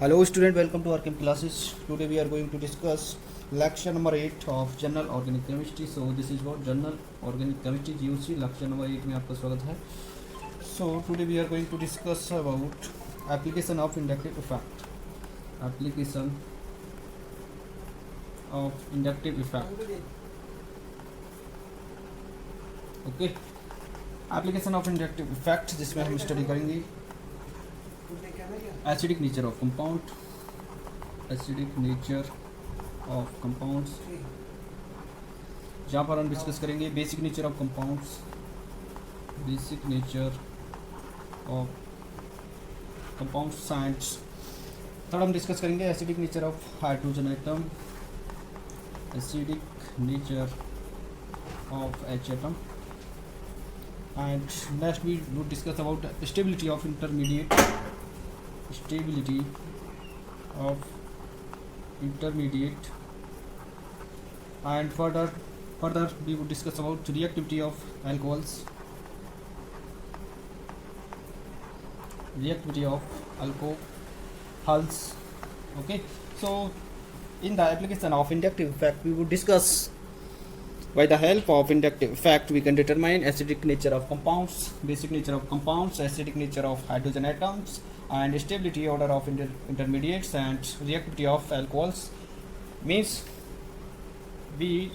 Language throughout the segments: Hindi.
Hello student, welcome to our chem classes. Today we are going to discuss lecture number 8 of general organic chemistry. So this is what general organic chemistry GOC lecture number 8 में आपका स्वागत है. So today we are going to discuss about application of inductive effect. Application of inductive effect. Okay. Application of inductive effect जिसमें हम स्टडी करेंगे acidic nature of compound, acidic nature of compounds. जहाँ पर हम डिस्कस करेंगे basic nature of compounds, basic nature of compounds and third हम डिस्कस करेंगे acidic nature of hydrogen atom, acidic nature of H atom, and next we would discuss about stability of intermediate, stability of intermediate, and further we would discuss about reactivity of alcohols, reactivity of alcohols. Okay, so in the application of inductive effect we would discuss by the help of inductive effect we can determine acidic nature of compounds, basic nature of compounds, acidic nature of hydrogen atoms, and stability order of intermediates and reactivity of alcohols. Means we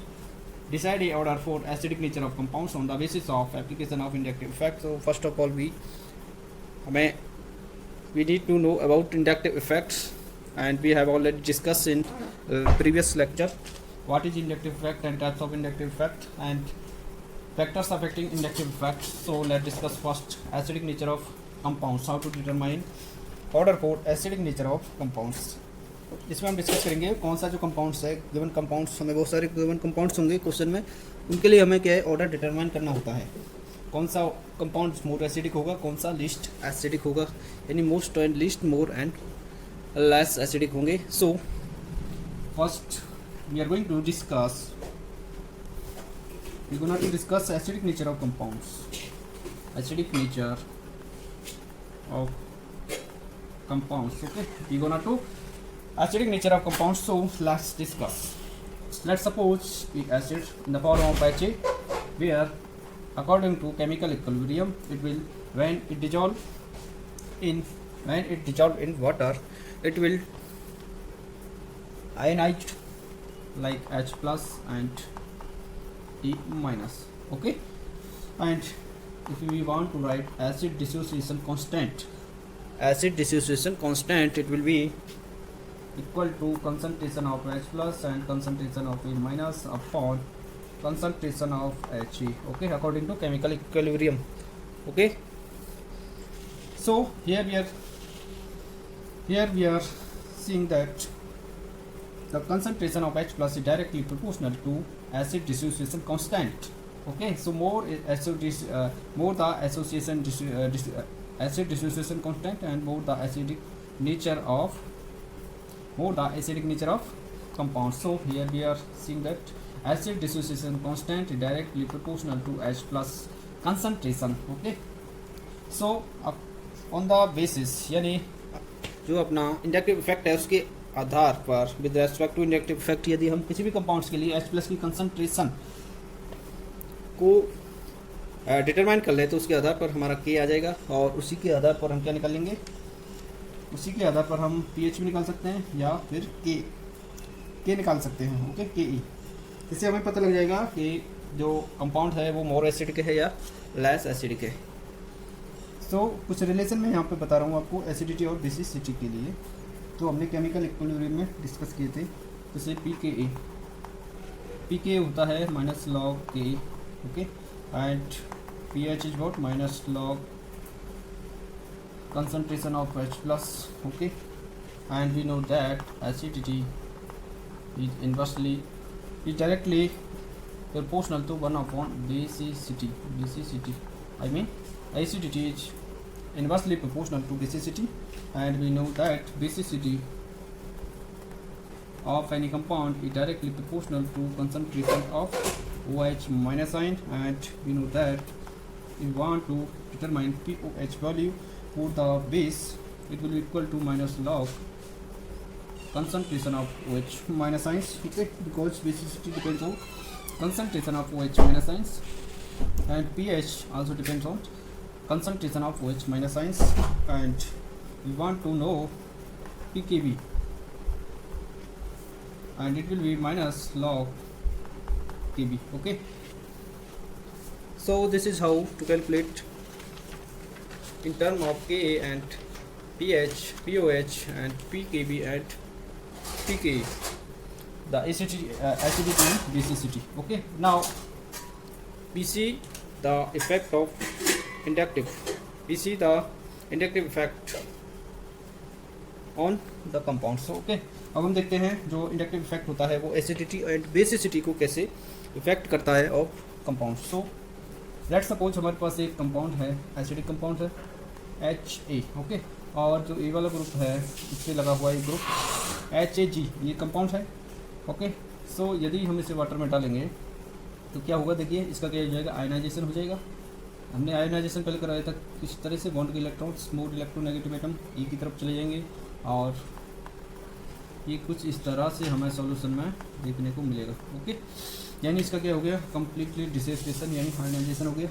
decide a order for acidic nature of compounds on the basis of application of inductive effect. So first of all we need to know about inductive effects, and we have already discussed in previous lecture what is inductive effect and types of inductive effect and factors affecting inductive effect. So let's discuss first acidic nature of compounds, how to determine order for acidic nature of compounds. इसमें हम डिस्कस करेंगे कौन सा जो कंपाउंड्स है, गिवन कंपाउंड्स, हमें बहुत सारे गिवन कंपाउंड्स होंगे क्वेश्चन में, उनके लिए हमें क्या है ऑर्डर डिटरमाइन करना होता है. कौन सा कंपाउंड मोर एसिडिक होगा, कौन सा लीस्ट एसिडिक होगा, यानी most and least, more and less acidic होंगे. So first we are going to discuss acidic nature of compounds, acidic nature of compounds. Okay, we gonna to acidic nature of compounds. So let's discuss. Let's suppose the acid in the form of Ha, where according to chemical equilibrium it will, when it dissolve in water, it will ionize like H plus and E minus. Okay, and if we want to write acid dissociation constant, it will be equal to concentration of H plus and concentration of E minus upon concentration of He. Okay, according to chemical equilibrium. Okay, so here we are seeing that the concentration of H plus is directly proportional to acid dissociation constant. Okay, so more the acid dissociation constant and more the acidic nature of compounds. So here we are seeing that acid dissociation constant is directly proportional to H plus concentration. Okay, so on the basis, यानी जो अपना इंडक्टिव इफेक्ट है उसके आधार पर, with respect to inductive effect, यदि हम किसी भी कंपाउंड्स के लिए H प्लस की कंसंट्रेशन को डिटरमाइन कर ले तो उसके आधार पर हमारा K आ जाएगा, और उसी के आधार पर हम क्या निकालेंगे, उसी के आधार पर हम pH भी निकाल सकते हैं या फिर K निकाल सकते हैं. Okay, KE. इससे हमें पता लग जाएगा कि जो कंपाउंड है वो मोर एसिडिक है या लेस एसिडिक है. सो कुछ रिलेशन में यहाँ पे बता रहा हूँ आपको एसिडिटी और बेसिसिटी के लिए. तो हमने केमिकल इक्विलिब्रियम में डिस्कस किए थे, जैसे pK होता है minus log K. Okay, and pH is what minus log concentration of H plus. Okay, and we know that acidity is directly proportional to 1 upon basicity. I mean acidity is inversely proportional to basicity, and we know that basicity of any compound is directly proportional to concentration of OH minus ion, and we know that we want to determine pOH value for the base, it will be equal to minus log concentration of OH minus ions, okay, because basicity depends on concentration of OH minus ions, and pH also depends on concentration of OH minus ions, and we want to know pKb, and it will be minus log Kb, okay. So this is how to calculate in term of Ka and pH, pOH and pKb and pKa, the acidity and basicity, okay. Now we see the effect of inductive, we see the inductive effect on the compounds, okay. अब हम देखते हैं जो इंडक्टिव इफेक्ट होता है वो एसिडिटी एंड बेसिसिटी को कैसे इफेक्ट करता है of compound. So let's suppose हमारे पास एक कंपाउंड है, एसिडिक कंपाउंड है HA, ओके, और जो ए वाला ग्रुप है इससे लगा हुआ एक ग्रुप HAG, ये कंपाउंड है, ओके. सो यदि हम इसे वाटर में डालेंगे तो क्या होगा, देखिए इसका क्या हो जाएगा, आयनाइजेशन हो जाएगा. हमने आयनाइजेशन पहले कराया था किस तरह से, बॉन्ड के इलेक्ट्रॉन्स मोर इलेक्ट्रोनेगेटिव एटम ई की तरफ चले जाएंगे, और ये कुछ इस तरह से हमें सॉल्यूशन में देखने को मिलेगा, ओके. यानी इसका क्या हो गया, कम्प्लीटली डिसोसिएशन यानी आयनाइजेशन हो गया.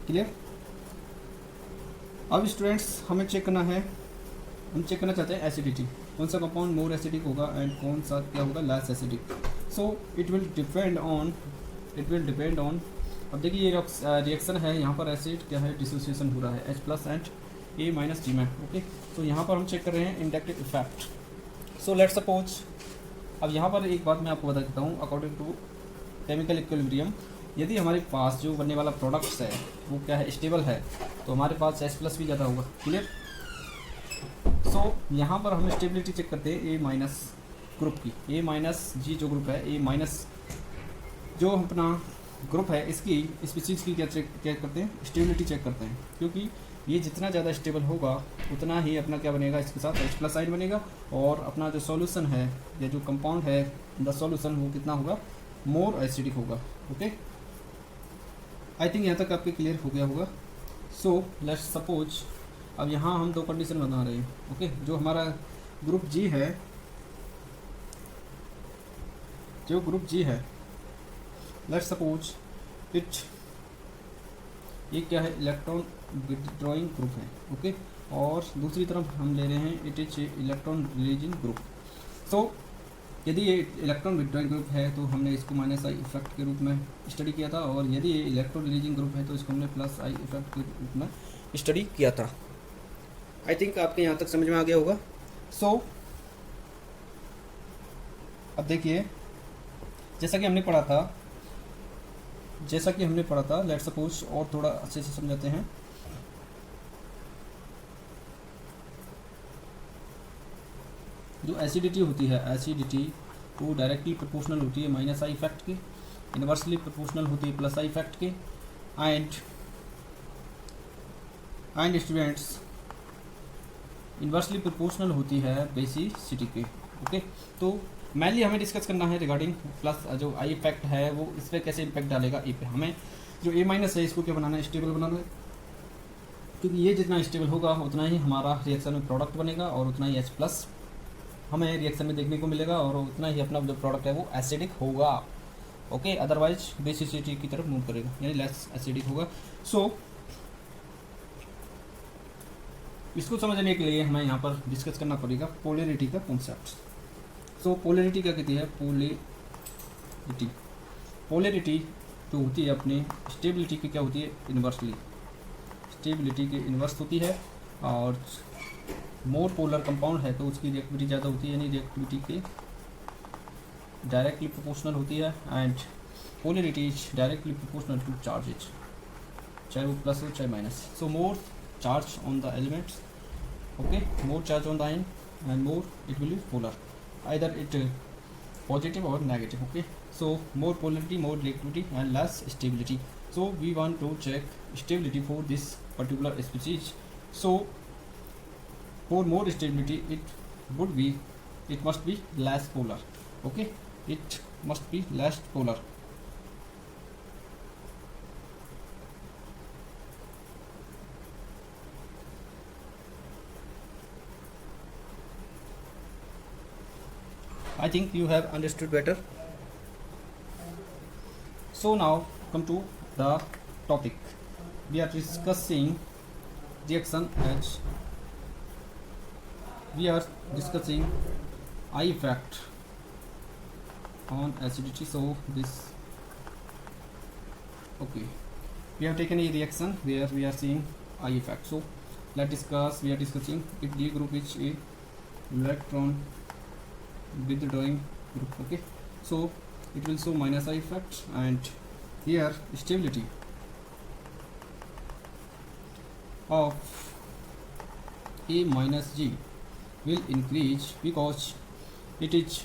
क्लियर. अब स्टूडेंट्स हमें चेक करना है, हम चेक करना चाहते हैं एसिडिटी, कौन सा कंपाउंड मोर एसिडिक होगा एंड कौन सा क्या होगा less acidic. So it will depend on अब देखिए ये रिएक्शन है, यहाँ पर एसिड क्या है, डिसोसिएशन हो रहा है H+ एंड A- G में, ओके. तो यहाँ पर हम चेक कर रहे हैं inductive effect. So let's suppose, अब यहाँ पर एक बात मैं आपको बता देता हूँ, अकॉर्डिंग टू केमिकल इक्विलिब्रियम, यदि हमारे पास जो बनने वाला प्रोडक्ट्स है वो क्या है, स्टेबल है, तो हमारे पास H+ भी ज़्यादा होगा. क्लियर. सो यहाँ पर हम स्टेबिलिटी चेक करते हैं A- ग्रुप की, A- जो ग्रुप है, A- जो अपना ग्रुप है इसकी स्पीसीज की क्या करते हैं, स्टेबिलिटी चेक करते हैं, क्योंकि ये जितना ज़्यादा स्टेबल होगा उतना ही अपना क्या बनेगा, इसके साथ H+ आयन बनेगा, और अपना जो सॉल्यूशन है या जो कंपाउंड है द सॉल्यूशन वो कितना होगा, मोर एसिडिक होगा, ओके. आई थिंक यहाँ तक आपके क्लियर हो गया होगा. सो लेट्स सपोज, अब यहाँ हम दो कंडीशन बना रहे हैं, ओके. जो हमारा ग्रुप G है, लेट्स सपोज ये क्या है, इलेक्ट्रॉन विथड्रॉइंग ग्रुप है, ओके. और दूसरी तरफ हम ले रहे हैं it is electron releasing group. So यदि ये इलेक्ट्रॉन विथड्रॉइंग ग्रुप है तो हमने इसको -I इफेक्ट के रूप में स्टडी किया था, और यदि ये इलेक्ट्रॉन रिलीजिंग ग्रुप है तो इसको हमने +I इफेक्ट के रूप में स्टडी किया था. आई थिंक आपके यहाँ तक समझ में आ गया होगा. सो अब देखिए जैसा कि हमने पढ़ा था, लेट्स सपोज और थोड़ा अच्छे से समझाते हैं. जो एसिडिटी होती है, एसिडिटी वो डायरेक्टली प्रोपोर्शनल होती है -I इफेक्ट के, इन्वर्सली प्रोपोर्शनल होती है +I इफेक्ट के, एंड स्टूडेंट्स इन्वर्सली प्रोपोर्शनल होती है बेसिसिटी के, ओके. तो मेनली हमें डिस्कस करना है रिगार्डिंग प्लस जो I इफेक्ट है वो इस पर कैसे इम्पैक्ट डालेगा ए पे. हमें जो A- है इसको क्या बनाना है, स्टेबल बनाना है, क्योंकि ये जितना स्टेबल होगा उतना ही हमारा रिएक्शन में प्रोडक्ट बनेगा, और उतना ही H+ हमें रिएक्शन में देखने को मिलेगा, और उतना ही अपना जो प्रोडक्ट है वो एसिडिक होगा, ओके. अदरवाइज बेसिसिटी की तरफ मूव करेगा यानी लेस एसिडिक होगा. सो इसको समझने के लिए हमें यहाँ पर डिस्कस करना पड़ेगा पोलैरिटी का कॉन्सेप्ट. सो पोलैरिटी क्या कहती है, पोलैरिटी जो होती है अपनी स्टेबिलिटी की क्या होती है, इन्वर्सली स्टेबिलिटी के इन्वर्स होती है, और मोर पोलर कंपाउंड है तो उसकी रिएक्टिविटी ज़्यादा होती है, यानी रिएक्टिविटी के डायरेक्टली प्रोपोर्शनल होती है, and polarity is directly proportional two charges, चाहे वो प्लस हो चाहे minus. So more charge on the elements, okay, more charge on the ion and more it will B polar, either it positive or negative, okay. So more polarity, more reactivity and less stability. So we want to check stability for this particular species. So for more stability it must be less polar, okay. It must be less polar. I think you have understood better. So now come to the topic. We are discussing reaction as we are discussing I effect on acidity. So this, okay, we have taken a reaction where we are seeing I effect. So let's discuss. We are discussing if D group is a electron withdrawing group. Okay, so it will show minus I effect, and here stability of A minus G will increase because it is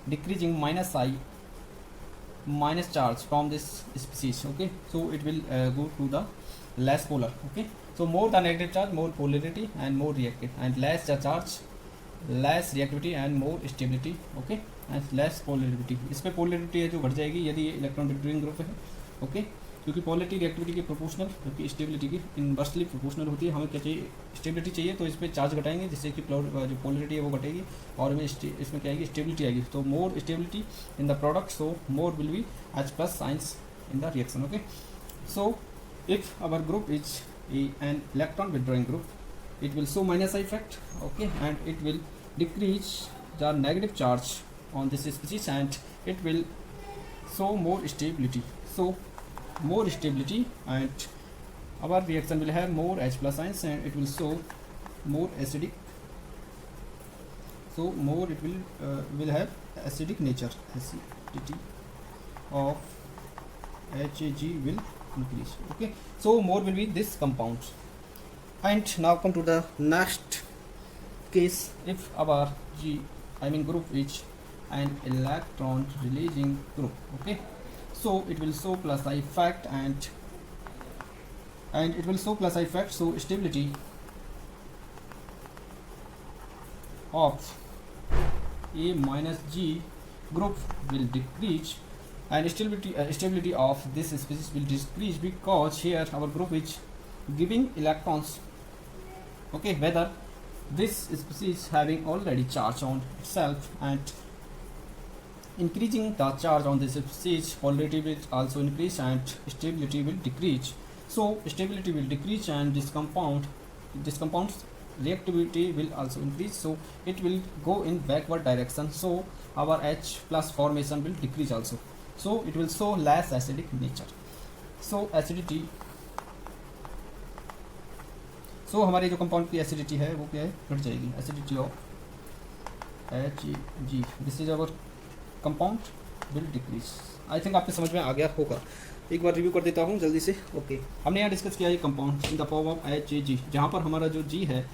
decreasing minus I minus charge from this species. Okay, so it will go to the less polar. Okay, so more the negative charge, more polarity and more reactive, and less the charge, less reactivity and more stability. Okay, and less polarity. इस पर पोलरिटी है जो बढ़ जाएगी यदि ये इलेक्ट्रॉन विथड्रॉइंग ग्रुप है. ओके, क्योंकि पोलरिटी रिएक्टिविटी के प्रोपोर्शनल, क्योंकि स्टेबिलिटी की इनवर्सली प्रोपोर्शनल होती है. हमें क्या चाहिए, स्टेबिलिटी चाहिए, तो इस पर चार्ज घटाएंगे जिससे कि जो पोलरिटी है वो घटेगी और हमें इसमें क्या आएगी, स्टेबिलिटी आएगी. तो more stability in the product, so more will be H plus science in the reaction. Okay, so if our group is an electron withdrawing group, it will show minus effect. Okay, and it will decrease the negative charge on this species, and it will show more stability. So more stability, and our reaction will have more H plus ions, and it will show more acidic. So more it will have acidic nature. Acidity of HAG will increase. Okay, so more will be this compound. And now come to the next case. If our group is an electron releasing group, okay, so it will show plus I effect, and it will show plus I effect. So stability of A minus G group will decrease, and stability of this species will decrease because here our group is giving electrons. Okay, whether this species having already charge on itself and increasing the charge on this species, polarity will also increase and stability will decrease. So stability will decrease, and this compound's reactivity will also increase, so it will go in backward direction. So our H plus formation will decrease also, so it will show less acidic nature. So acidity, सो हमारे जो कंपाउंड की एसिडिटी है वो क्या है, घट जाएगी. Acidity of HAG, this is our compound will decrease. I think आपके समझ में आ गया होगा. एक बार रिव्यू कर देता हूँ जल्दी से. ओके, हमने यहाँ डिस्कस किया है compound in the form of HAG, जहाँ पर हमारा जो G है,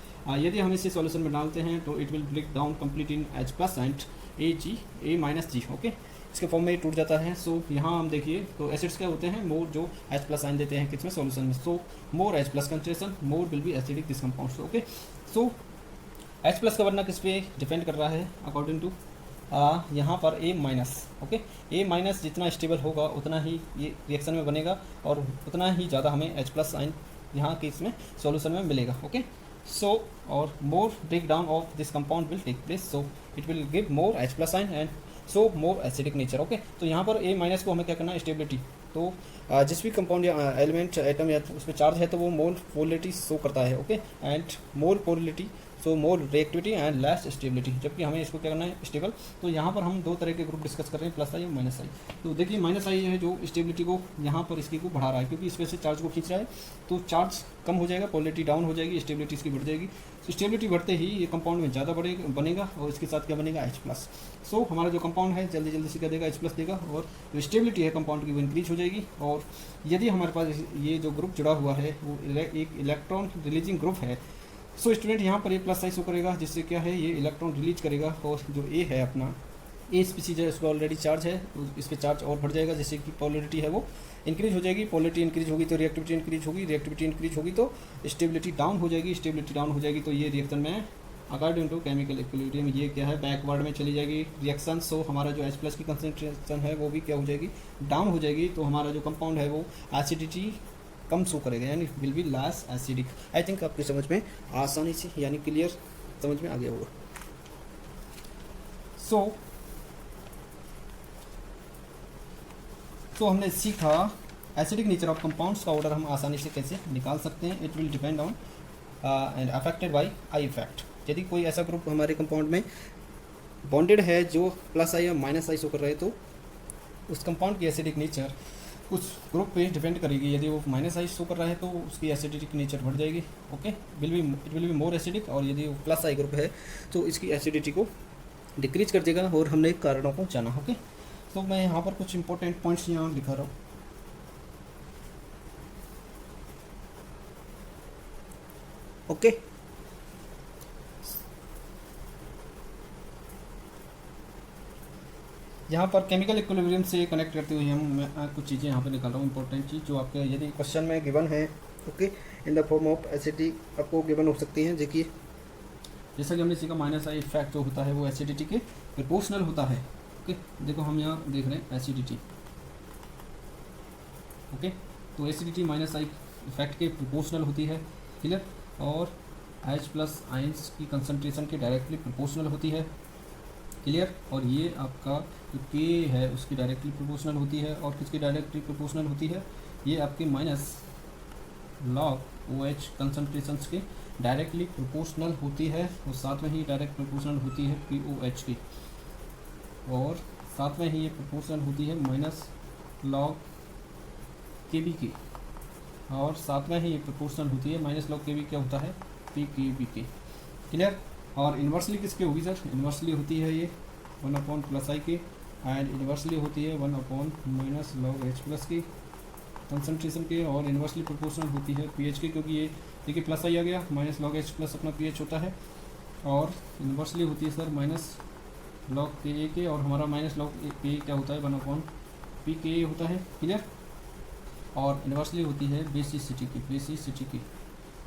यदि हम इसे सॉल्यूशन में डालते हैं तो it will break down complete in H plus and A minus G. Okay, इसके फॉर्म में टूट जाता है. सो यहाँ हम देखिए तो एसिड्स क्या होते हैं, मोर जो H प्लस आइन देते हैं किसमें, सॉल्यूशन में. सो मोर H plus concentration, more will B acidic this compound. Okay, so H plus का बनना किस पे डिपेंड कर रहा है, अकॉर्डिंग टू यहाँ पर A minus. Okay, A minus जितना स्टेबल होगा उतना ही ये रिएक्शन में बनेगा और उतना ही ज़्यादा हमें H प्लस आइन यहाँ के इसमें सॉल्यूशन में मिलेगा. Okay, so or more breakdown of this compound will take place, so it will give more H plus ion and so more acidic nature. Okay, तो यहाँ पर A माइनस को हमें क्या करना है, स्टेबिलिटी. तो जिस भी कंपाउंड या एलिमेंट एटम या उसमें चार्ज है तो वो मोर पोलरिटी शो करता है. Okay, and more polarity so more reactivity and less stability, जबकि हमें इसको क्या करना है, स्टेबल. तो यहाँ पर हम दो तरह के ग्रुप डिस्कस कर रहे हैं, प्लस आई और माइनस आई. तो देखिए माइनस आई है जो स्टेबिलिटी को यहाँ पर इसकी को बढ़ा रहा है, क्योंकि इसमें से चार्ज को खींच रहा है, तो चार्ज कम हो जाएगा, पोलरिटी डाउन हो जाएगी, स्टेबिलिटी इसकी बढ़ जाएगी. तो स्टेबिलिटी बढ़ते ही ये कंपाउंड में ज़्यादा बनेगा और इसके साथ क्या बनेगा, H प्लस. सो हमारा जो कंपाउंड है जल्दी से क्या देगा, H प्लस देगा, और जो स्टेबिलिटी है कंपाउंड की वो इंक्रीज हो जाएगी. और यदि हमारे पास ये जो ग्रुप जुड़ा हुआ है वो एक इलेक्ट्रॉन रिलीजिंग ग्रुप है, सो स्टूडेंट यहाँ पर ए प्लस आई शो करेगा, जिससे क्या है ये इलेक्ट्रॉन रिलीज करेगा. और जो ए है अपना ए स्पीसीज है, उसका ऑलरेडी चार्ज है, इस पर चार्ज और बढ़ जाएगा, जिससे कि पोलरिटी है वो इंक्रीज हो जाएगी. पोलरिटी इंक्रीज होगी तो रिएक्टिविटी इंक्रीज होगी, रिएक्टिविटी इंक्रीज होगी तो स्टेबिलिटी डाउन हो जाएगी, स्टेबिलिटी डाउन हो जाएगी तो ये रिएक्शन में अकॉर्डिंग टू केमिकल इक्विलिब्रियम ये क्या है, बैकवर्ड में चली जाएगी रिएक्शन. सो हमारा जो H प्लस की कंसनट्रेशन है वो भी क्या हो जाएगी, डाउन हो जाएगी. तो हमारा जो कंपाउंड है वो एसिडिटी कम शो करेगा, यानी will be less acidic. I think आपकी समझ में आसानी से यानी क्लियर समझ में आ गया होगा. सो तो हमने सीखा एसिडिक नेचर ऑफ कंपाउंड्स का ऑर्डर हम आसानी से कैसे निकाल सकते हैं। It will depend on and affected by I effect. यदि कोई ऐसा ग्रुप हमारे कंपाउंड में बॉन्डेड है जो प्लस आई या माइनस आई शो कर रहे हैं, तो उस कंपाउंड की एसिडिक नेचर उस ग्रुप पे डिपेंड करेगी। यदि वो माइनस आई शो कर रहा है तो उसकी एसिडिक नेचर बढ़ जाएगी, okay, it will be more acidic. और यदि वो प्लस आई ग्रुप है तो इसकी एसिडिटी को डिक्रीज कर देगा। और हमने कारणों को जाना, ओके। तो मैं यहाँ पर कुछ इंपॉर्टेंट पॉइंट्स यहाँ लिखा रहा हूँ, ओके। यहाँ पर केमिकल इक्विलिब्रियम से कनेक्ट करते हुए मैं कुछ चीज़ें यहाँ पर निकाल रहा हूँ, इंपॉर्टेंट चीज़ जो आपके यदि क्वेश्चन में गिवन है, okay, in the form of acidic आपको गिवन हो सकती है। देखिए जैसा कि हमने सीखा माइनस आई इफेक्ट जो होता है वो एसिडिटी के प्रोपोर्शनल होता है, ओके। देखो हम यहाँ देख रहे हैं एसिडिटी, ओके, तो एसिडिटी माइनस आई इफेक्ट के प्रोपोर्शनल होती है, क्लियर। और H प्लस आइंस की कंसनट्रेशन के डायरेक्टली प्रोपोर्शनल होती है, क्लियर। और ये आपका जो K है उसकी डायरेक्टली प्रोपोर्शनल होती है। और किसकी डायरेक्टली प्रोपोर्शनल होती है? ये आपके माइनस लॉग OH कंसनट्रेशंस के डायरेक्टली प्रोपोर्शनल होती है। और साथ में ही डायरेक्ट प्रोपोर्शनल होती है POH की। और साथ में ही ये प्रोपोर्शनल होती है माइनस लॉग KB की। और साथ में ही ये प्रोपोर्शनल होती है माइनस लॉग KB क्या होता है? PKB की, क्लियर। और इन्वर्सली किसकी होगी सर? इन्वर्सली होती है ये 1 प्लस आई की। एंड इन्वर्सली होती है 1 माइनस लॉग H प्लस की कंसनट्रेशन के। और इन्वर्सली प्रोपोर्शनल होती है pH की, क्योंकि ये देखिए प्लस आई आ गया, माइनस लॉग H प्लस अपना pH होता है। और इन्वर्सली होती है सर माइनस लॉग Ka के। और हमारा माइनस लॉग Ka क्या होता है? 1 PKa होता है, क्लियर। और इन्वर्सली होती है बेसिसिटी की,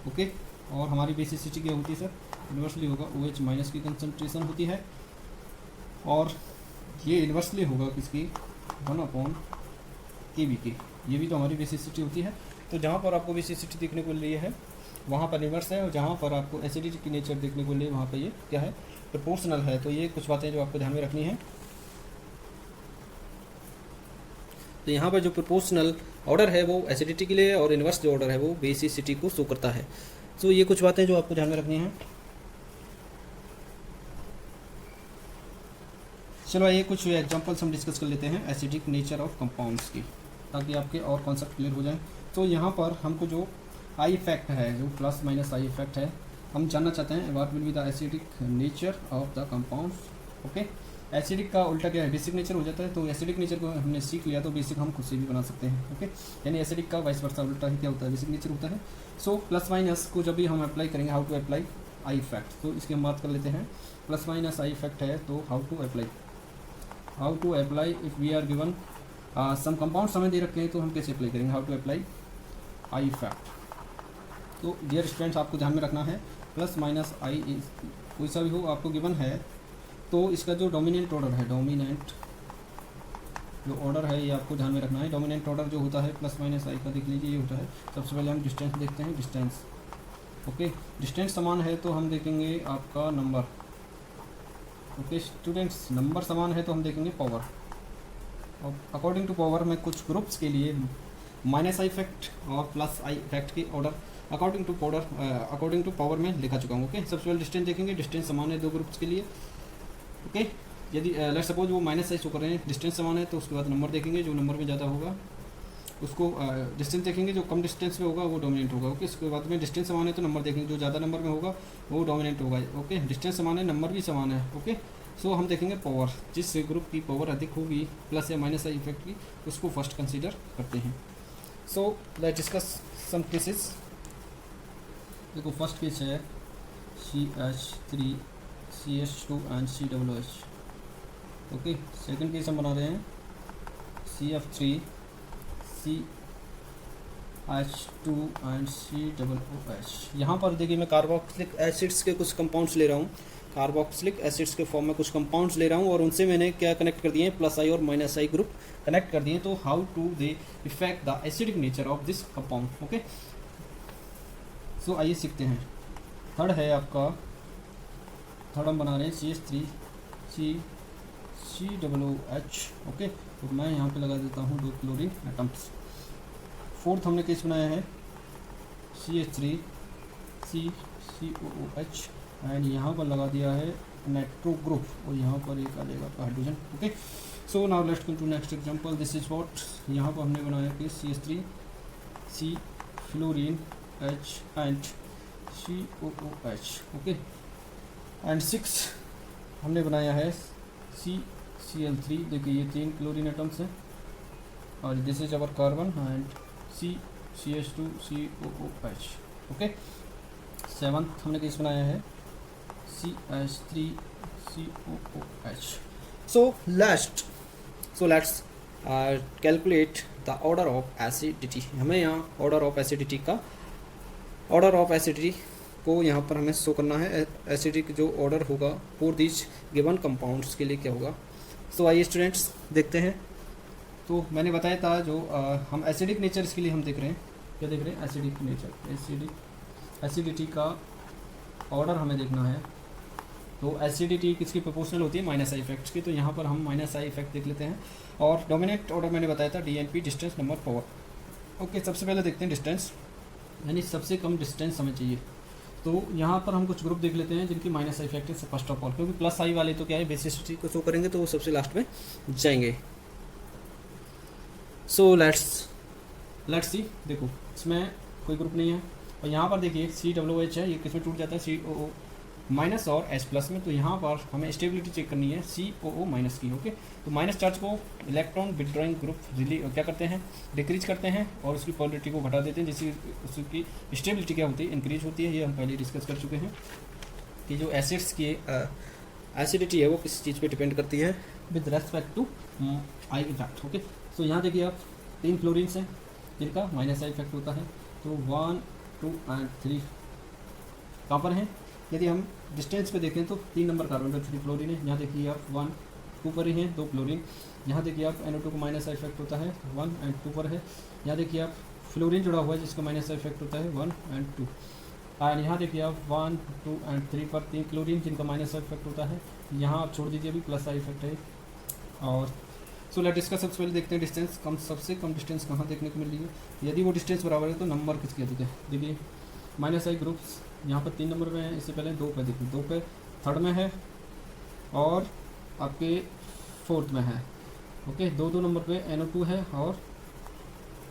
ओके। और हमारी बेसिसिटी क्या होती है सर? इन्वर्सली होगा OH माइनस की कंसनट्रेशन होती है। और ये इन्वर्सली होगा किसकी? 1 KB की। ये भी तो हमारी बेसिसिटी होती है। तो जहाँ पर आपको बेसिसिटी देखने को लिए है वहाँ पर इन्वर्स है, और जहाँ पर आपको एसिडिटी की नेचर देखने को लिए वहाँ पर ये क्या है? प्रोपोर्शनल है। तो ये कुछ बातें जो आपको ध्यान में रखनी है। तो यहाँ पर जो प्रोपोर्शनल ऑर्डर है वो एसिडिटी के लिए, और इन्वर्स जो ऑर्डर है वो बेसिसिटी को शो करता है। तो ये कुछ बातें जो आपको ध्यान में रखनी है। चलो ये कुछ एग्जांपल्स हम डिस्कस कर लेते हैं एसिडिक नेचर ऑफ कंपाउंड्स की, ताकि आपके और कॉन्सेप्ट क्लियर हो जाए। तो यहाँ पर हमको जो आई इफेक्ट है, जो प्लस माइनस आई इफेक्ट है, हम जानना चाहते हैं what will be the acidic nature of the compounds, okay. Acidic का उल्टा क्या है? बेसिक नेचर हो जाता है। तो एसिडिक नेचर को हमने सीख लिया तो बेसिक हम खुद से भी बना सकते हैं, ओके। यानी एसिडिक का वाइस वर्सा उल्टा ही क्या होता है? बेसिक नेचर होता है। सो प्लस माइनस को जब भी हम अप्लाई करेंगे, how to apply I effect, तो इसकी हम बात कर लेते हैं। प्लस माइनस आई इफेक्ट है तो how to apply if we are given some compounds हमें दे रखे हैं तो हम कैसे अप्लाई करेंगे? How to apply I effect. तो डियर स्टूडेंट्स आपको ध्यान में रखना है प्लस माइनस आई कोई सा भी हो आपको गिवन है तो इसका जो डोमिनेंट ऑर्डर है, डोमिनेंट जो ऑर्डर है ये आपको ध्यान में रखना है। डोमिनेंट ऑर्डर जो होता है प्लस माइनस आई का देख लीजिए ये होता है। सबसे पहले हम डिस्टेंस देखते हैं, डिस्टेंस, ओके। डिस्टेंस समान है तो हम देखेंगे आपका नंबर, ओके स्टूडेंट्स। नंबर समान है तो हम देखेंगे पावर। और अकॉर्डिंग टू पावर में कुछ ग्रुप्स के लिए माइनस आई इफेक्ट और प्लस आई इफेक्ट के ऑर्डर अकॉर्डिंग टू पावर में लिखा चुका हूँ, ओके। सबसे पहले डिस्टेंस देखेंगे, डिस्टेंस समान है दो ग्रुप्स के लिए, ओके। यदि लेट्स सपोज वो माइनस आई शो कर रहे हैं, डिस्टेंस समान है, तो उसके बाद नंबर देखेंगे, जो नंबर में ज़्यादा होगा उसको डिस्टेंस देखेंगे, जो कम डिस्टेंस में होगा वो डोमिनेंट होगा, ओके। उसके बाद में डिस्टेंस समान है तो नंबर देखेंगे, जो ज़्यादा नंबर में होगा वो डोमिनेंट होगा, ओके। डिस्टेंस समान है, नंबर भी समान है, ओके। सो हम देखेंगे पावर, जिस ग्रुप की पावर अधिक होगी प्लस या माइनस आई इफेक्ट की, उसको फर्स्ट कंसीडर करते हैं। So let's discuss some cases. देखो फर्स्ट केस है CH3 CH2 and COOH, okay. Second case हम बना रहे हैं CF3 CH2 एंड COOH। यहाँ पर देखिए मैं कार्बोक्सिलिक एसिड्स के कुछ कंपाउंड्स ले रहा हूँ, कार्बोक्सिलिक एसिड्स के फॉर्म में कुछ कंपाउंड्स ले रहा हूँ, और उनसे मैंने क्या कनेक्ट कर दिए हैं? प्लस आई और माइनस आई ग्रुप कनेक्ट कर दिए। तो how to they affect the acidic nature of this compound, okay. So आइए सीखते हैं। थर्ड है आपका, थर्ड हम बना रहे हैं CH3 COOH, ओके। तो मैं यहाँ पे लगा देता हूँ 2 क्लोरीन एटम्स। फोर्थ हमने केस बनाया है CH3 COOH एंड यहाँ पर लगा दिया है नाइट्रो ग्रुप और यहाँ पर एक आ जाएगा आपका hydrogen. Okay, so now let's go to next example. This is what, यहाँ पर हमने बनाया कि CH3 C fluorine H and COOH। Okay, and 6 हमने बनाया है CCl3। देखिए ये 3 क्लोरीन एटम्स हैं और this is our carbon and CH2 COOH। Okay, 7th हमने किस बनाया है CH3 COOH। So let's calculate the order of acidity. हमें यहाँ ऑर्डर ऑफ एसिडिटी को यहाँ पर हमें शो करना है। एसिडिक जो ऑर्डर होगा फॉर दिस गिवन कंपाउंड्स के लिए क्या होगा। सो आइए स्टूडेंट्स देखते हैं। तो मैंने बताया था जो हम एसिडिक नेचर इसके लिए हम देख रहे हैं, क्या देख रहे हैं, एसिडिक नेचर, एसिडिटी का ऑर्डर हमें देखना है। तो एसिडिटी किसकी प्रोपोर्शनल होती है, माइनस आई इफेक्ट्स की। तो यहाँ पर हम माइनस आई इफेक्ट देख लेते हैं। और डोमिनेंट ऑर्डर मैंने बताया था DNP, distance number power. Okay, सबसे पहले देखते हैं डिस्टेंस, यानी सबसे कम डिस्टेंस हमें चाहिए। तो यहाँ पर हम कुछ ग्रुप देख लेते हैं जिनकी माइनस आई इफेक्ट है फर्स्ट ऑफ ऑल, क्योंकि प्लस आई वाले तो क्या है बेसिसिटी को शो करेंगे तो वो सबसे लास्ट में जाएंगे। सो लेट्स सी, देखो इसमें कोई ग्रुप नहीं है और यहाँ पर देखिए COOH है, ये किसमें टूट जाता है COO माइनस और H प्लस में। तो यहाँ पर हमें स्टेबिलिटी चेक करनी है COO माइनस की। ओके, तो माइनस चार्ज को इलेक्ट्रॉन विड्रॉइंग ग्रुप क्या करते हैं, डिक्रीज करते हैं और उसकी पोलरिटी को घटा देते हैं, जिससे उसकी स्टेबिलिटी क्या होती है, इंक्रीज होती है। ये हम पहले डिस्कस कर चुके हैं कि जो एसिड्स की एसिडिटी है वो किस चीज़ पे डिपेंड करती है, with respect to I effect. Okay, तो यहाँ देखिए आप 3 फ्लोरीन्स हैं जिनका माइनस आई इफेक्ट होता है। तो 1, 2 एंड 3 कहाँ पर हैं। यदि हम डिस्टेंस पे देखें तो 3 नंबर कार्बन पर 3 फ्लोरीन है। यहाँ देखिए आप 1, 2 पर ही हैं 2 फ्लोरीन। यहाँ देखिए आप NO2 को माइनस आई इफेक्ट होता है 1 एंड 2 पर है। यहाँ देखिए आप फ्लोरीन जुड़ा हुआ है जिसका माइनस आई इफेक्ट होता है 1 एंड 2। एंड यहाँ देखिए आप 1, 2 एंड 3 पर 3 क्लोरीन जिनका माइनस आई इफेक्ट होता है। यहाँ आप छोड़ दीजिए, अभी प्लस आई इफेक्ट है। और सो लेट इसका सबसे पहले देखते हैं डिस्टेंस, सबसे कम डिस्टेंस कहाँ देखने को मिल रही है। यदि वो डिस्टेंस बराबर है तो नंबर किसके अधिक है। देखिए माइनस आई ग्रुप्स यहाँ पर 3 नंबर पे है, इससे पहले 2 पे, देखिए 2 पे, 3rd में है और आपके 4th में है। ओके, 2 नंबर पे NO2 है और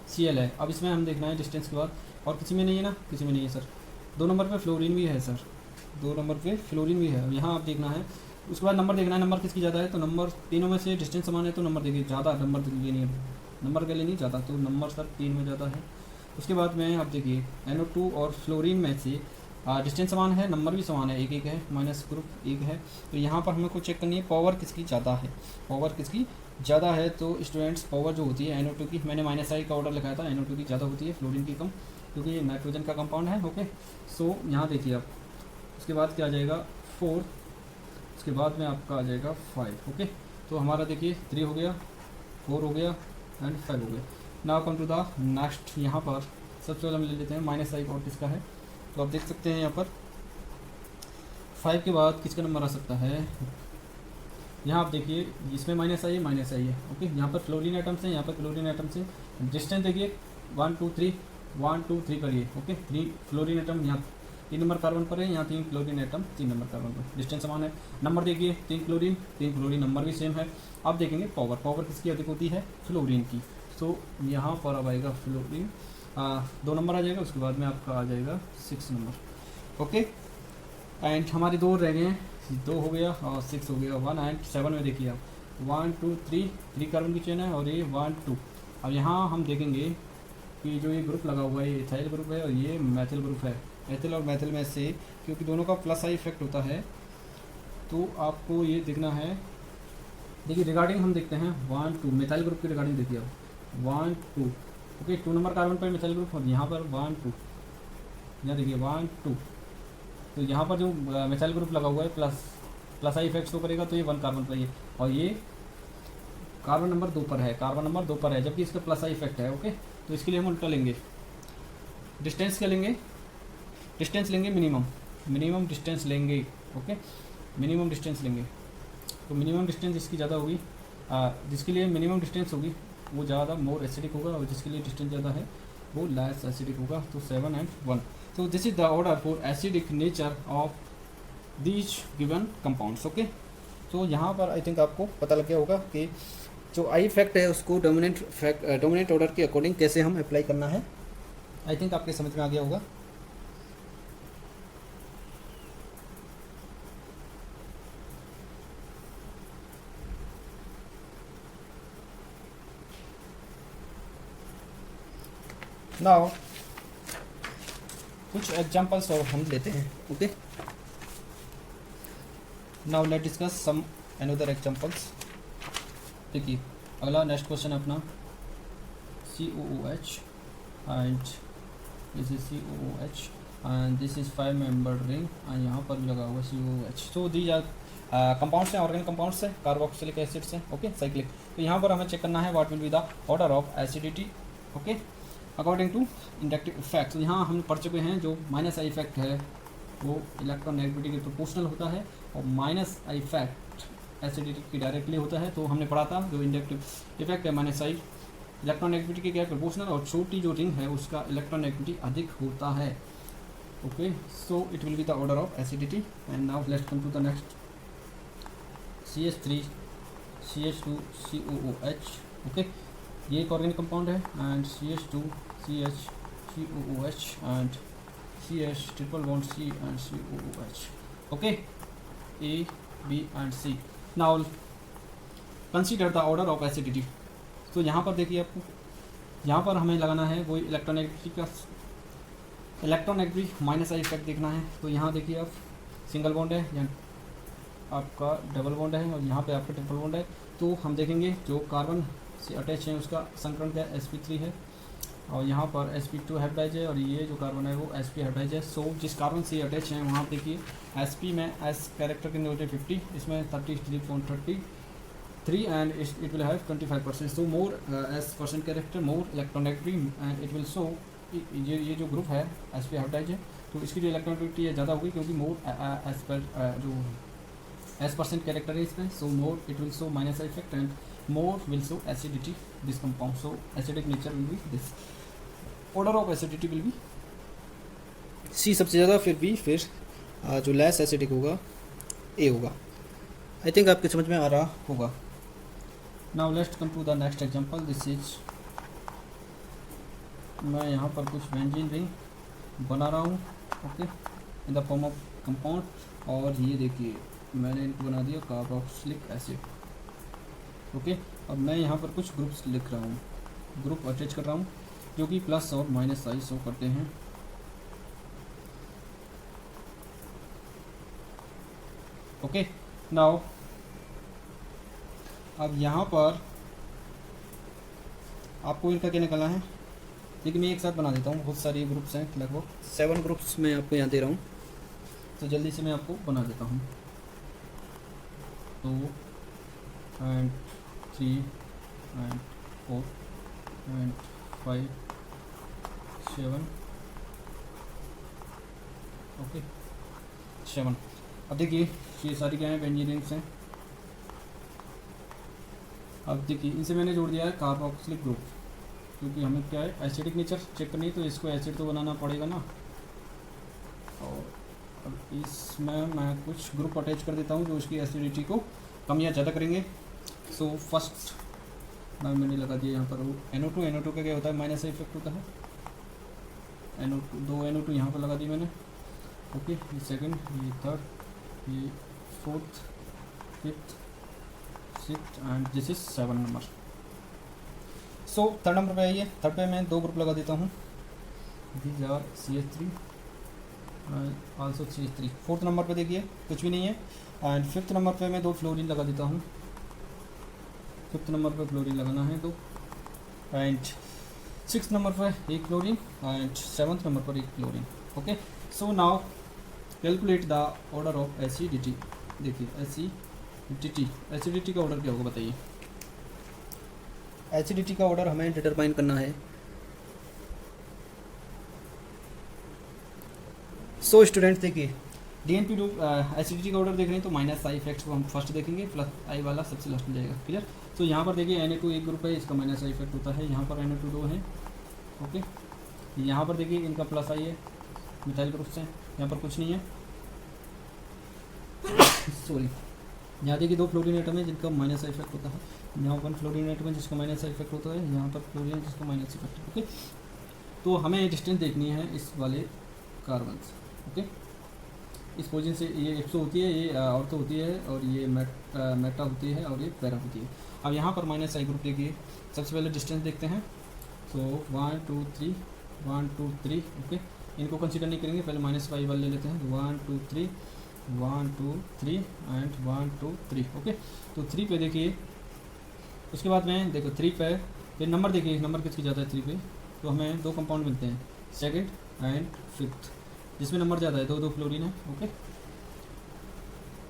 Cl है। अब इसमें हम देखना है डिस्टेंस के बाद, और किसी में नहीं है ना, किसी में नहीं है सर। 2 नंबर पे फ्लोरीन भी है सर, 2 नंबर पे फ्लोरीन भी है। अब यहाँ आप देखना है, उसके बाद नंबर देखना है, नंबर किसकी ज़्यादा है। तो नंबर तीनों में से डिस्टेंस समान है तो नंबर देखिए ज़्यादा, नंबर लेनी है, नंबर के लिए नहीं ज़्यादा, तो नंबर सर 3 में ज़्यादा है। उसके बाद में आप देखिए NO2 और फ्लोरीन में से डिस्टेंस समान है, नंबर भी समान है, 1 है, माइनस ग्रुप 1 है। तो यहाँ पर हमें को चेक करनी है पावर किसकी ज़्यादा है, पावर किसकी ज़्यादा है। तो स्टूडेंट्स पावर जो होती है NO2 की, मैंने माइनस आई का ऑर्डर लिखाया था, NO2 की ज़्यादा होती है, फ्लोरीन की कम, क्योंकि ये नाइट्रोजन का कंपाउंड है। ओके, सो यहाँ देखिए आप, उसके बाद क्या आ जाएगा 4, उसके बाद में आपका आ जाएगा 5। ओके, तो हमारा देखिए 3 हो गया, 4 हो गया एंड 5 हो गया। Now come to the next. यहाँ पर सबसे पहले हम ले लेते हैं माइनस आई और किसका है। तो आप देख सकते हैं यहाँ पर 5 के बाद किसका नंबर आ सकता है। यहाँ आप देखिए इसमें माइनस आई है। ओके, यहाँ पर फ्लोरीन आइटम्स हैं, यहाँ पर क्लोरीन आइटम्स हैं। डिस्टेंस देखिए 1, 2, 3 पर ये। ओके, 3 फ्लोरीन आइटम यहाँ 3 नंबर कार्बन पर है, यहाँ 3 क्लोरीन आइटम 3 नंबर कार्बन पर, डिस्टेंस समान है। नंबर देखिए 3 क्लोरीन नंबर भी सेम है। अब देखेंगे पावर किसकी अधिक होती है, फ्लोरीन की। सो यहाँ पर अब आएगा फ्लोरीन 2 नंबर आ जाएगा, उसके बाद में आपका आ जाएगा 6 नंबर। ओके, एंड हमारे 2 रह गए हैं, 2 हो गया और 6 हो गया, 1 एंड 7 में देखिए आप 1, 2, 3 कार्बन की चेन है और ये 1, 2। अब यहाँ हम देखेंगे कि जो ये ग्रुप लगा हुआ है ये इथाइल ग्रुप है और ये मैथिल ग्रुप है। एथिल और मैथिल में से क्योंकि दोनों का प्लस आई इफेक्ट होता है तो आपको ये देखना है। देखिए रिगार्डिंग हम देखते हैं 1, 2 मिथाइल ग्रुप की रिगार्डिंग देखिए आप 1, 2। ओके, 2 नंबर कार्बन पर मिथाइल ग्रुप और यहाँ पर 1, 2, यहाँ देखिए 1, 2। तो यहाँ पर जो मिथाइल ग्रुप लगा हुआ है प्लस आई इफेक्ट शो करेगा, तो ये 1 कार्बन पर है और ये कार्बन नंबर 2 पर है, जबकि इसका प्लस आई इफेक्ट है। ओके, तो इसके लिए हम उल्टा लेंगे, डिस्टेंस क्या लेंगे, डिस्टेंस लेंगे मिनिमम डिस्टेंस लेंगे। ओके, मिनिमम डिस्टेंस लेंगे, तो मिनिमम डिस्टेंस इसकी ज़्यादा होगी जिसके लिए मिनिमम डिस्टेंस होगी वो ज़्यादा मोर एसिडिक होगा, और जिसके लिए डिस्टेंस ज़्यादा है वो लेस एसिडिक होगा। तो 7 and 1। तो this is the order for acidic nature of these given compounds. Okay, तो यहाँ पर आई थिंक आपको पता लग गया होगा कि जो आई फैक्ट है उसको डोमिनेंट ऑर्डर के अकॉर्डिंग कैसे हम अप्लाई करना है। आई थिंक आपके समझ में आ गया होगा। नाउ कुछ एग्जांपल्स और हम लेते हैं। Okay, now let discuss some another examples. देखिए अगला नेक्स्ट क्वेश्चन अपना COOH and this is COOH and this is 5 membered ring and यहाँ पर भी लगा हुआ COOH। So these are compounds हैं, ऑर्गेनिक कंपाउंड्स हैं, कार्बोक्सिलिक एसिड्स हैं। Okay, cyclic. तो यहाँ पर हमें चेक करना है what will be the order of acidity. Okay, according to inductive effect. तो यहाँ हम पढ़ चुके हैं जो माइनस आई इफेक्ट है वो इलेक्ट्रोनेगेटिविटी के प्रोपोर्शनल होता है, और माइनस आई इफेक्ट एसिडिटी की डायरेक्टली होता है। तो हमने पढ़ा था जो इंडक्टिव इफेक्ट है माइनस आई इलेक्ट्रोनेगेटिविटी के क्या प्रोपोर्शनल, और छोटी जो रिंग है उसका इलेक्ट्रोनेगेटिविटी अधिक होता है। Okay, so it will be the order of acidity. And now let's come to the next CH3 CH2 COOH। Okay, ये एक ऑर्गेनिक कंपाउंड है and CH2 CH COOH and CH triple bond C and COOH। Okay, A B and C। Now consider the order of acidity. तो यहाँ पर देखिए आपको यहाँ पर हमें लगाना है वही इलेक्ट्रोनेगेटिव माइनस आई इफेक्ट देखना है। तो यहाँ देखिए आप सिंगल बॉन्ड है, यहाँ आपका डबल बॉन्ड है, और यहाँ पे आपका ट्रिपल बॉन्ड है। तो हम देखेंगे जो कार्बन से अटैच है उसका संकरण क्या sp3 है, और यहाँ पर sp2 हाइब्रिडाइज है, और ये जो कार्बन है वो sp हाइब्रिडाइज है। सो जिस कार्बन से अटैच है वहाँ देखिए sp में s कैरेक्टर की होते 50, इसमें 33.33 and it will have 25%। So more s percent character more electronegative and it will show ये जो ग्रुप है sp हाइब्रिडाइज है, तो इसकी जो इलेक्ट्रोनेगेटिविटी है ज़्यादा होगी क्योंकि मोर एस पर जो s परसेंट कैरेक्टर है इसमें। So more it will show minus effect and more will show acidity this compound, so acidic nature will be this। order of acidity will be C सबसे ज़्यादा, फिर B, फिर जो less acidic होगा A होगा। I think आपके समझ में आ रहा होगा। now let's come to the next example। this is मैं यहाँ पर कुछ बेंजीन रिंग बना रहा हूँ। Okay, in the form of compound, और ये देखिए मैंने इनको बना दिया कार्बोक्सिलिक एसिड। ओके, अब मैं यहाँ पर कुछ ग्रुप्स लिख रहा हूँ, ग्रुप अटैच कर रहा हूँ जो कि प्लस और माइनस आई शो करते हैं। ओके, नाउ अब यहाँ पर आपको इनका क्या निकालना है। देखिए मैं एक साथ बना देता हूँ, बहुत सारी ग्रुप्स हैं, लगभग 7 ग्रुप्स मैं आपको यहाँ दे रहा हूँ, तो जल्दी से मैं आपको बना देता हूँ। 2 and 3 and 4 and 5 7। ओके, 7। अब देखिए ये सारी क्या है बेंजीन रिंग्स हैं। अब देखिए इनसे मैंने जोड़ दिया है कार्बोक्सिलिक ग्रुप, क्योंकि हमें क्या है एसिडिक नेचर चेक करनी है, तो इसको एसिड तो बनाना पड़ेगा ना। और अब इसमें मैं कुछ ग्रुप अटैच कर देता हूँ जो इसकी एसिडिटी को कम या ज़्यादा करेंगे। सो फर्स्ट मैंने लगा दिया यहाँ पर NO2 का क्या होता है माइनस इफेक्ट होता है। NO2 2 NO2 यहाँ पर लगा दी मैंने। ओके, ये सेकंड, ये थर्ड, ये fourth, fifth, sixth and this is 7 number. So third number पे आइए। थर्ड पे मैं 2 ग्रुप लगा देता हूँ, these are CH3 also CH3। Fourth number पे देखिए कुछ भी नहीं है, एंड फिफ्थ नंबर पे मैं 2 फ्लोरीन लगा देता हूँ। फिफ्थ नंबर पे फ्लोरीन लगाना है 2, एंड सिक्स नंबर पर 1 क्लोरीन, एंड 7th नंबर पर 1 chlorine. Okay, so now calculate the order of acidity. देखिए एसिडिटी का ऑर्डर क्या होगा बताइए। एसिडिटी का ऑर्डर हमें डिटरमाइन करना है। सो स्टूडेंट्स देखिए DNP ग्रुप एसिडिटी का ऑर्डर देख रहे हैं तो माइनस आई इफेक्ट को हम फर्स्ट देखेंगे, प्लस आई वाला सबसे लास्ट में जाएगा। क्लियर। तो यहाँ पर देखिए Na2 एक ग्रुप है, इसका माइनस आई इफेक्ट होता है। यहाँ पर Na2 दो है। ओके, यहाँ पर देखिए इनका प्लस आई है मिथाइल ग्रुप से, यहाँ पर कुछ नहीं है। सॉरी, यहाँ देखिए दो फ्लोरीन एटम है जिनका माइनस आई इफेक्ट होता है। यहाँ वन फ्लोरीन एटम है जिसका माइनस आई इफेक्ट होता है, यहाँ पर फ्लोरीन जिसका माइनस इफेक्ट है। ओके, तो हमें डिस्टेंस देखनी है इस वाले कार्बन से। ओके, इस पोजीशन से ये एक्सो होती है, ये ऑर्थो होती है, और ये मेटा होती है, और ये पैरा होती है। अब यहाँ पर माइनस आई ग्रुप देखिए, सबसे पहले डिस्टेंस देखते हैं। सो 1 2 3 1 2 3। ओके, इनको कंसीडर नहीं करेंगे, पहले माइनस वाई वाले लेते हैं। 1 2 3 1 2 3 एंड 1 2 3। ओके, तो 3 पे देखिए, उसके बाद में देखो 3 पे फिर नंबर देखिए, नंबर किसकी ज़्यादा है 3 पे, तो हमें दो कंपाउंड मिलते हैं, सेकंड एंड फिफ्थ, जिसमें नंबर ज़्यादा है, दो दो फ्लोरीन है। ओके,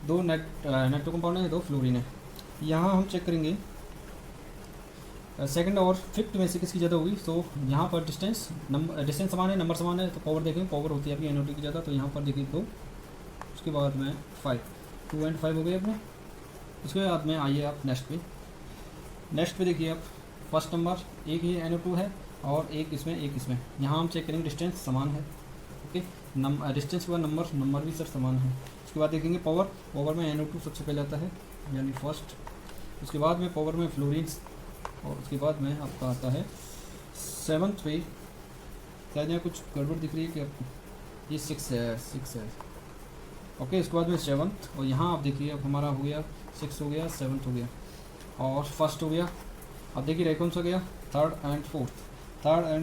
दो नेटो कंपाउंड है, दो फ्लोरीन है। यहाँ हम चेक करेंगे सेकंड और फिफ्थ में से किसकी ज़्यादा होगी। तो यहाँ पर डिस्टेंस समान है, नंबर समान है, तो पावर देखेंगे, पावर होती है आपकी NO2 की ज़्यादा, तो यहाँ पर देखिए 2, उसके बाद में 5, 2 एंड 5 हो गए अपने। उसके बाद में आइए आप नेक्स्ट पे देखिए आप, फर्स्ट नंबर एक ही NO2 है और एक इसमें। यहाँ हम चेक करेंगे डिस्टेंस समान है। ओके, डिस्टेंस के बाद नंबर भी सर समान है। उसके बाद देखेंगे पावर में NO2 सबसे पहले आता है, यानी फर्स्ट। उसके बाद में पावर में फ्लोरीन्स, और उसके बाद में आपका आता है सेवन्थ पे, शायद यहाँ कुछ गड़बड़ दिख रही है कि आपको, ये 6 है। ओके, उसके बाद में सेवन्थ, और यहाँ आप देखिए अब हमारा हो गया 6 हो गया, 7th हो गया, और फर्स्ट हो गया। अब देखिए रह कौन सा गया, थर्ड एंड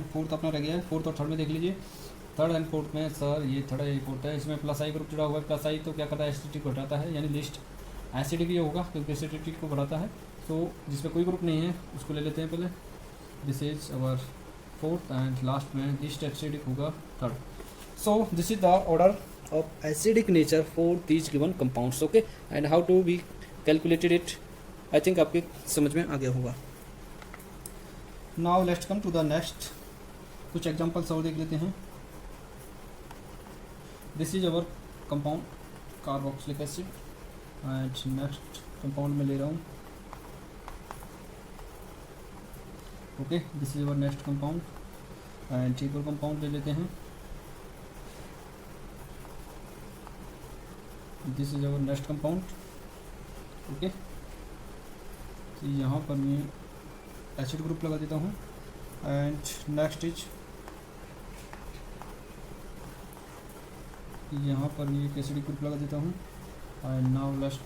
फोर्थ अपना रह गया है। फोर्थ और थर्ड में देख लीजिए, थर्ड एंड फोर्थ में सर ये थर्ड है, ये फोर्थ है, इसमें प्लस आई ग्रुप जुड़ा हुआ है। प्लस आई तो क्या करता है, एसिडिटी को हटाता है, यानी लिस्ट एसिडिक ये होगा क्योंकि एसिडिटी को बढ़ाता है। तो जिसमें कोई ग्रुप नहीं है उसको ले लेते हैं पहले। This is our fourth and last में लिस्ट एसिडिक होगा third. So this is the order of acidic nature for these given compounds. Okay, and how to be calculated it, I think आपके समझ में आ गया होगा। Now let's come to the next, कुछ एग्जांपल्स और देख लेते हैं। This is our compound carboxylic acid, and next compound में ले रहा हूँ। Okay, this is our next compound, and एक और कंपाउंड ले लेते हैं। This is our next compound. Okay, तो यहाँ पर मैं एसिड ग्रुप लगा देता हूँ, एंड नेक्स्ट इज यहाँ पर भी एक एसिड ग्रुप लगा देता हूँ, and now let's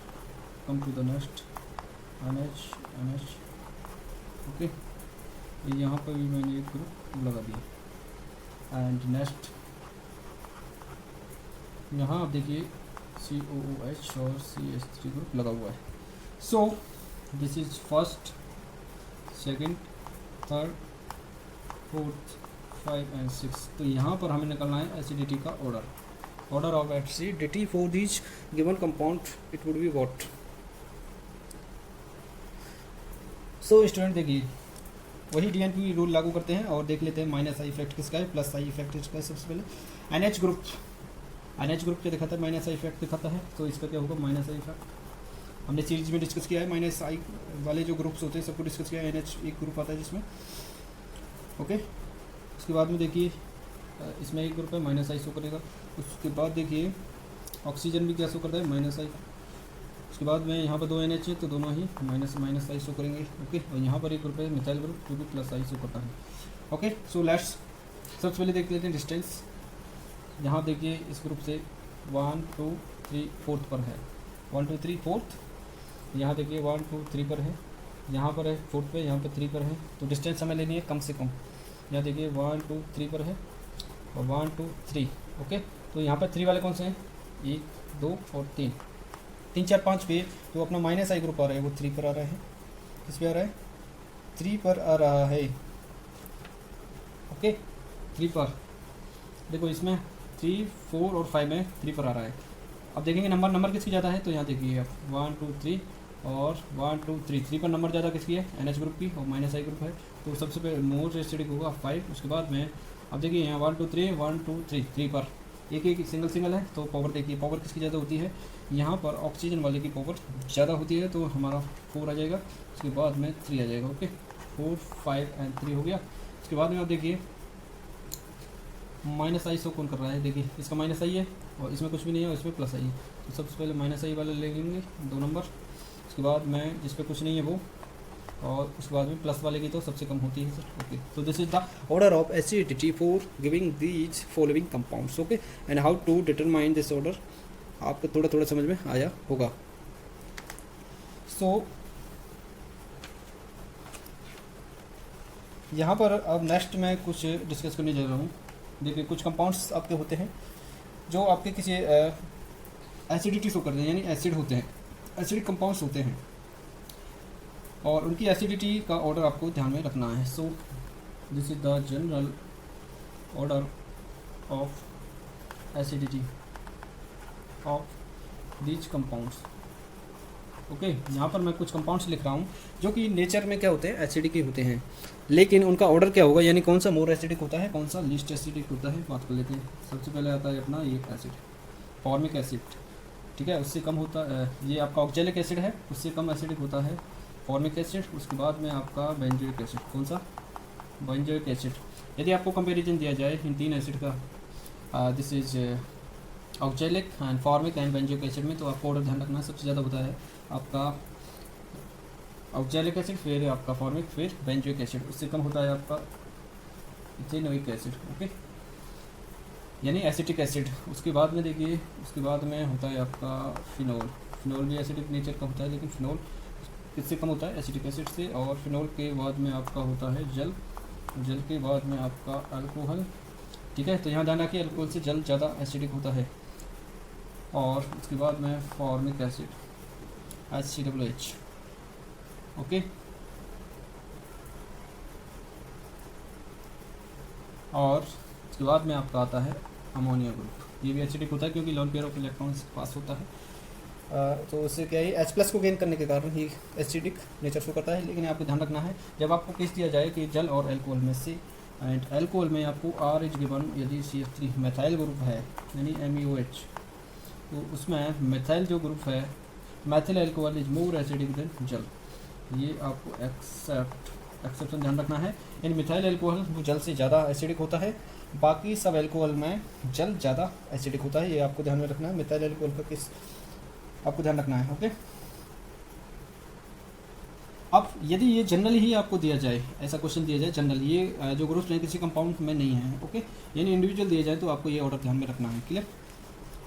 come to the next NH। Okay, यहाँ पर भी मैंने एक ग्रुप लगा दिया, एंड नेक्स्ट यहाँ आप देखिए COOH और CH3 ग्रुप लगा हुआ है। सो this is first, second, third, fourth, 5 and 6। तो यहाँ पर हमें निकालना है एसिडिटी का order of acidity for this given compound, it would be what. So student देखिए, वही DNP रूल लागू करते हैं और देख लेते हैं माइनस आई इफेक्ट किसका है, प्लस आई इफेक्ट किसका है। सबसे पहले NH ग्रुप क्या दिखाता है, माइनस आई इफेक्ट दिखाता है, तो इसका क्या होगा, माइनस आई इफेक्ट। हमने सीरीज में डिस्कस किया है, माइनस आई वाले जो ग्रुप्स होते हैं सबको डिस्कस किया है। NH एक ग्रुप आता है जिसमें। ओके, उसके बाद में देखिए इसमें एक ग्रुप है, माइनस आई शो करेगा। उसके बाद देखिए ऑक्सीजन भी क्या शो करता है, माइनस आई। उसके बाद में यहाँ पर 2 NH है, तो दोनों ही माइनस आई शो करेंगे। ओके, और यहाँ पर एक ग्रुप है मिथाइल ग्रुप जो कि प्लस आई शो करता है। ओके, सो लेट्स सबसे पहले देख लेते हैं डिस्टेंस। यहाँ देखिए इस ग्रुप से 1 2 3 4 पर है, 1 2 3 4। यहाँ देखिए 1 2 3 पर है, यहाँ पर है 4 पे, यहाँ पे 3 पर है। तो डिस्टेंस हमें लेनी है कम से कम। यहाँ देखिए 1 2 3 पर है और 1 2 3। ओके, तो यहाँ पर 3 वाले कौन से हैं, 1 2 और 3 4 5 पे जो अपना माइनस आई ग्रुप आ रहा है वो 3 पर आ रहा है। किस पे आ रहा है, 3 पर आ रहा है। ओके, 3 पर देखो, इसमें 3 4 और 5 में 3 पर आ रहा है। अब देखेंगे नंबर किसकी ज़्यादा है, तो यहाँ देखिए आप 1 2 3 और 1 2 3। 3 पर नंबर ज़्यादा किसकी है, NH ग्रुप की, और माइनस आई ग्रुप है, तो सबसे पहले मोर एसिडिक होगा 5। उसके बाद में अब देखिए यहाँ 1 2 3 1 2 3 3 पर, एक एक सिंगल सिंगल है तो पावर देखिए पावर किसकी ज़्यादा होती है, यहाँ पर ऑक्सीजन वाले की पावर ज़्यादा होती है, तो हमारा 4 आ जाएगा, उसके बाद में 3 आ जाएगा। ओके 4 5 एंड 3 हो गया। उसके बाद में आप देखिए माइनस आई शो कौन कर रहा है, देखिए इसका माइनस आई है और इसमें कुछ भी नहीं है और इसमें प्लस आई है, तो सबसे पहले माइनस आई वाले ले लेंगे 2 नंबर। उसके बाद में जिस पे कुछ नहीं है वो, और उसके बाद में प्लस वाले की तो सबसे कम होती है सर। ओके तो this is the order of acidity for giving these following compounds. Okay and how to determine this order, आपको थोड़ा थोड़ा समझ में आया होगा। सो यहाँ पर अब नेक्स्ट मैं कुछ डिस्कस करने जा रहा हूँ। देखिए कुछ कंपाउंड्स आपके होते हैं जो आपके किसी एसिडिटी शो करते हैं, यानी एसिड होते हैं, एसिडिक कंपाउंड्स होते हैं, और उनकी एसिडिटी का ऑर्डर आपको ध्यान में रखना है। सो this is the general order of acidity of these compounds. Okay यहाँ पर मैं कुछ कंपाउंड्स लिख रहा हूँ जो कि नेचर में क्या होते हैं, एसिडिक ही होते हैं, लेकिन उनका ऑर्डर क्या होगा, यानी कौन सा मोर एसिडिक होता है, कौन सा लीस्ट एसिडिक होता है, बात कर लेते हैं। सबसे पहले आता है अपना ये एसिड, फॉर्मिक एसिड, ठीक है, उससे कम होता है ये आपका ऑक्जेलिक एसिड है, उससे कम एसिडिक होता है फॉर्मिक एसिड। उसके बाद में आपका बेंजोइक एसिड, कौन सा, बेंजोइक एसिड। यदि आपको कंपैरिजन दिया जाए इन 3 एसिड का, this is oxalic and formic and benzoic acid में, तो आपको ऑर्डर ध्यान रखना सबसे ज़्यादा होता है आपका ऑक्जेलिक एसिड, फिर आपका फॉर्मिक, फिर बेंजोइक एसिड, उससे कम होता है आपका इथेनोइक एसिड। ओके यानी एसिटिक एसिड। उसके बाद में देखिए उसके बाद में होता है आपका फिनोल, फिनोल भी एसिडिक नेचर का होता है, लेकिन फिनोल किससे कम होता है, एसिटिक एसिड से। और फिनोल के बाद में आपका होता है जल, जल के बाद में आपका अल्कोहल, ठीक है, तो यहाँ ध्यान रखिए अल्कोहल से जल ज़्यादा एसिडिक होता है। और उसके बाद में फॉर्मिक एसिड HCOH। ओके और उसके बाद में आपका आता है अमोनिया ग्रुप, ये भी एसिडिक होता है क्योंकि लोन पेयर ऑफ इलेक्ट्रॉन्स पास होता है, तो उससे क्या है H+ को गेन करने के कारण ही एसिडिक नेचर शो करता है। लेकिन आपको ध्यान रखना है जब आपको केस दिया जाए कि जल और अल्कोहल में से, एंड अल्कोहल में आपको R इज गिवन, यदि CH3 मेथाइल ग्रुप है यानी MEOH, तो उसमें मेथाइल जो ग्रुप है, methyl alcohol is more acidic then जल, ये आपको एक्सेप्शन ध्यान रखना है। इन मिथाइल अल्कोहल वो जल से ज़्यादा एसिडिक होता है, बाकी सब अल्कोहल में जल ज़्यादा एसिडिक होता है, ये आपको ध्यान में रखना है। मिथाइल अल्कोहल का किस आपको ध्यान रखना है। ओके अब यदि ये जनरल ही आपको दिया जाए, ऐसा क्वेश्चन दिया जाए जनरल, ये जो ग्रुप्स हैं किसी कंपाउंड में नहीं है, ओके, यानी इंडिविजुअल दिया जाए, तो आपको ये ऑर्डर ध्यान में रखना है, क्लियर।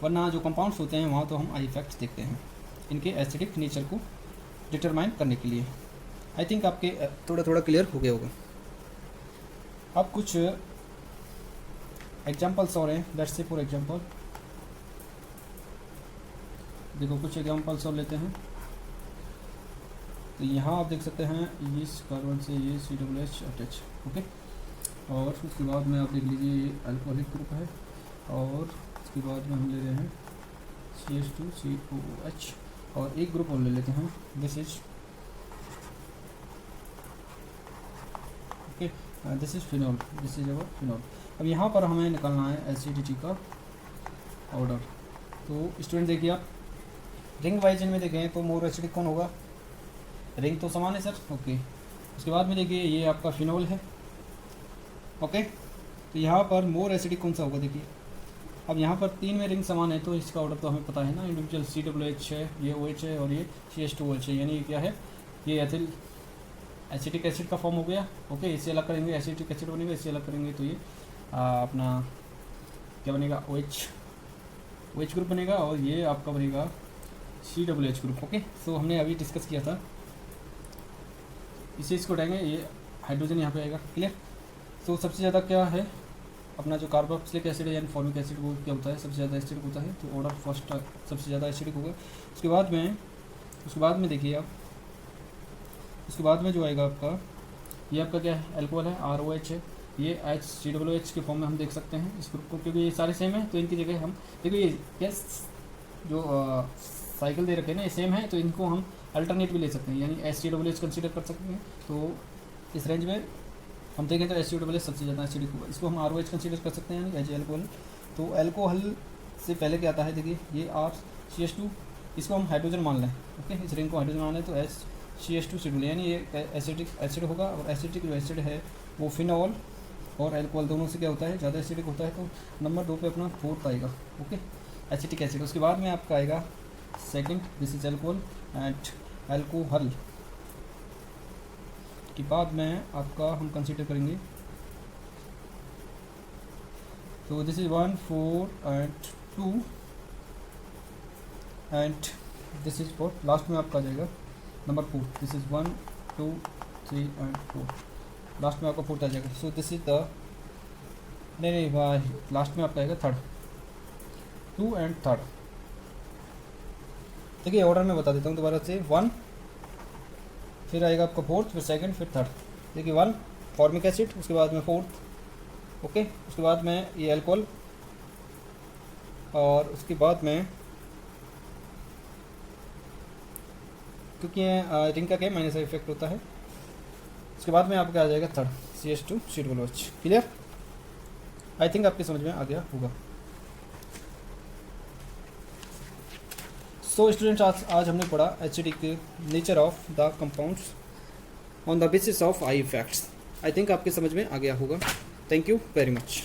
वरना जो कंपाउंड्स होते हैं वहाँ तो हम आई इफेक्ट्स देखते हैं इनके एसिडिक नेचर को डिटरमाइन करने के लिए। आई थिंक आपके थोड़ा थोड़ा क्लियर हो गया होगा। अब कुछ एग्जाम्पल्स और हैं, लेट्स से फॉर एग्जाम्पल देखो कुछ एग्जाम्पल्स और लेते हैं। तो यहाँ आप देख सकते हैं इस कार्बन से ये COH अटैच, ओके, और उसके बाद में आप देख लीजिए ये अल्कोहलिक ग्रुप है, और उसके बाद में हम ले रहे हैं CH2COOH, और एक ग्रुप और ले लेते हैं, this is okay, this is phenol, this is our phenol. अब यहाँ पर हमें निकालना है एसिडिटी का ऑर्डर। तो स्टूडेंट देखिए आप रिंग वाइज में देखें तो मोर एसिडिक कौन होगा, रिंग तो समान है सर, ओके। उसके बाद में देखिए ये आपका फिनोल है, ओके, तो यहाँ पर मोर एसिडिक कौन सा होगा, देखिए अब यहाँ पर 3 में रिंग समान है तो इसका ऑर्डर तो हमें पता है ना, इंडिविजुअल COOH है, ये OH है और ये CH2OH है, यानी ये क्या है, ये एथिल एसिटिक एसिड का फॉर्म हो गया, ओके। इससे अलग करेंगे एसिटिक एसिड बनेगा, इससे अलग करेंगे तो ये अपना क्या बनेगा, OH ग्रुप बनेगा, और ये आपका बनेगा COOH ग्रुप, ओके। सो हमने अभी डिस्कस किया था, इसे इसको उठाएंगे, ये हाइड्रोजन यहाँ पे आएगा, क्लियर। तो सबसे ज़्यादा क्या है अपना जो कार्बोक्सिलिक एसिड है यानी फॉर्मिक एसिड, वो क्या होता है, सबसे ज़्यादा एसिडिक होता है, तो ऑर्डर फर्स्ट सबसे ज़्यादा एसिडिक होगा। उसके बाद में देखिए आप, उसके बाद में जो आएगा आपका, ये आपका क्या है, अल्कोहल है, ROH है, ये HCOOH के फॉर्म में हम देख सकते हैं इस ग्रुप को, क्योंकि ये सारे सेम है तो इनकी जगह हम देखो ये क्या जो साइकिल दे रखे हैं ना ये सेम है, तो इनको हम अल्टरनेट भी ले सकते हैं, यानी HCOOH कंसीडर कर सकते हैं। तो इस रेंज में हम देखें तो HCOOH सबसे ज़्यादा एसिडिक होगा, इसको हम ROH कंसीडर कर सकते हैं यानी एज अल्कोहल, तो अल्कोहल से पहले क्या आता है, देखिए ये CH2, इसको हम हाइड्रोजन मान लें, ओके, इस रिंग को हाइड्रोजन मान लें तो CH2 यानी ये एसिडिक एसिड होगा, और एसिडिक जो एसिड है वो फिनॉल और अल्कोहल दोनों से क्या होता है, ज़्यादा एसिडिक होता है, तो नंबर 2 पे अपना 4th आएगा, ओके, एसिटिक एसिड। उसके बाद में आपका आएगा second, this is alcohol and alcohol के बाद में आपका हम कंसीडर करेंगे, तो this is 1 4 and 2 and this is 4, last में आपका आ जाएगा number 4, this is 1 2 3 and 4, last में आपका 4th आ जाएगा। सो दिस इज द नहीं लास्ट में आपका आएगा 3rd, 2 एंड 3rd। देखिए ऑर्डर में बता देता हूँ दोबारा से, 1 फिर आएगा आपका 4th, फिर 2nd, फिर 3rd। देखिए 1 फॉर्मिक एसिड, उसके बाद में 4th, ओके, उसके बाद में ये अल्कोहल, और उसके बाद में क्योंकि रिंग का क्या माइनस इफेक्ट होता है, उसके बाद में आपका आ जाएगा 3rd, CH2 COOH। क्लियर? आई थिंक आपके समझ में आ गया होगा। सो स्टूडेंट्स, आज हमने पढ़ा acidic nature of the compounds on the basis of I effects. I think आपके समझ में आ गया होगा। Thank you very much.